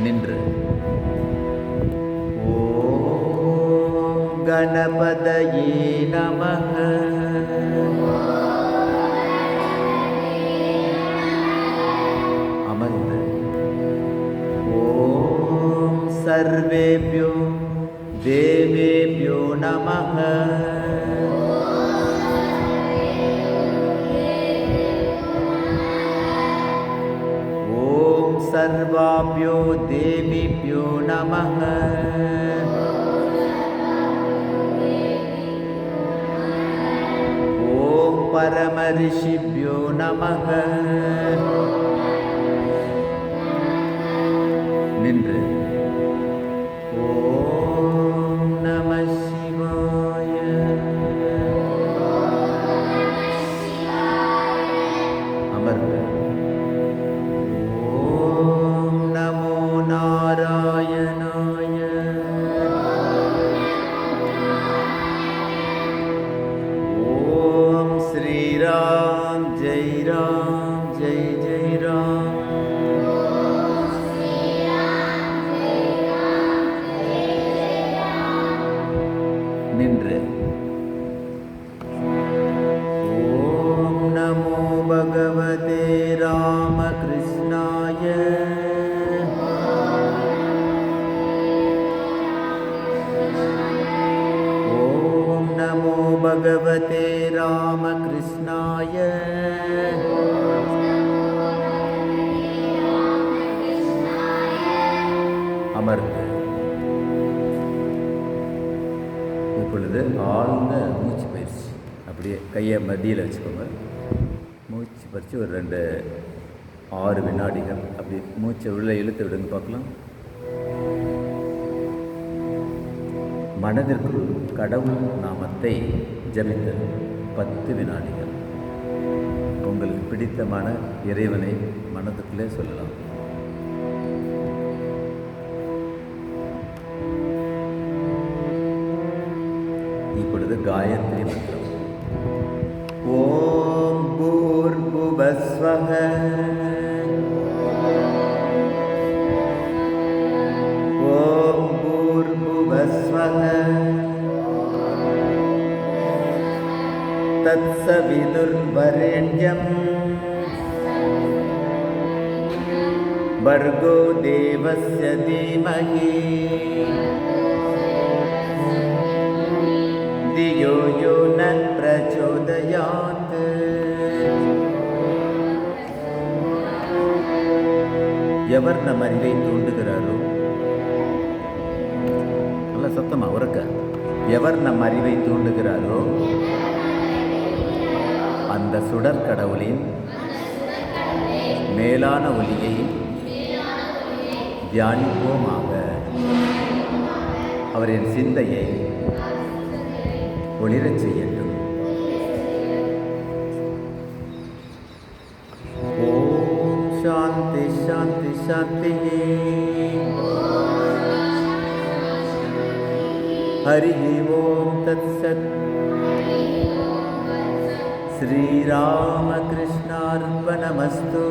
நின்று ஓம் கணபதயே நமஹ. அமர்ந்து ஓம் சர்வேப்யோ தேவேப்யோ நமஹ. ஓம் சர்வாப்யோ தேவிப்யோ நமஹ. ஓம் பரம ரிஷிப்யோ நமஹ. நின்று ஓம் நம சிவாய. அமர்ந்து ஓம் நமோ நாராயணாய. ஓம் ஸ்ரீராம் ஜெய் ராம் ஜெய் ஜெய் ராம். நின்று ஓம் நமோ பகவதே ராமகிருஷ்ணாய. ஓம் நமோ பகவதே ராமகிருஷ்ணாய. அமர்ந்து இப்பொழுது ஆழ்ந்த மூச்சு பயிற்சி. அப்படியே கையை மத்தியில் வச்சுக்கோங்க. மூச்சு பறித்து ஒரு 6 வினாடிகள் அப்படி மூச்சை உள்ளே இழுத்து விடுங்க பார்க்கலாம். மனதிற்குள் கடவுள் நாமத்தை ஜபித்தல் 10 வினாடிகள். உங்களுக்கு பிடித்தமான இறைவனை மனதுக்குள்ளே சொல்லலாம். இப்பொழுது காயத்ரி மந்திரம். ஓம் பூர்புவஸ்வஹ. ஓம் பூர்புவஸ்வஹ. தத்சவிதுர்வரெண்யம் भर्गो देवस्य धीमहि धियो यो न प्रचोदयात्. எவர் நம் அறிவை தூண்டுகிறாரோ, நல்ல சத்தமா உறக்க, எவர் நம் அறிவை தூண்டுகிறாரோ அந்த சுடர் கடவுளின் மேலான ஒளியை தியானிப்போமாக. அவரின் சிந்தையை ஒளிரச் செய்யட்டும். ஓம் சாந்தி சாந்தி சாந்தி. ஹரி ஓம் தத் சத். ஸ்ரீராமகிருஷ்ணார்ப்பணமஸ்து.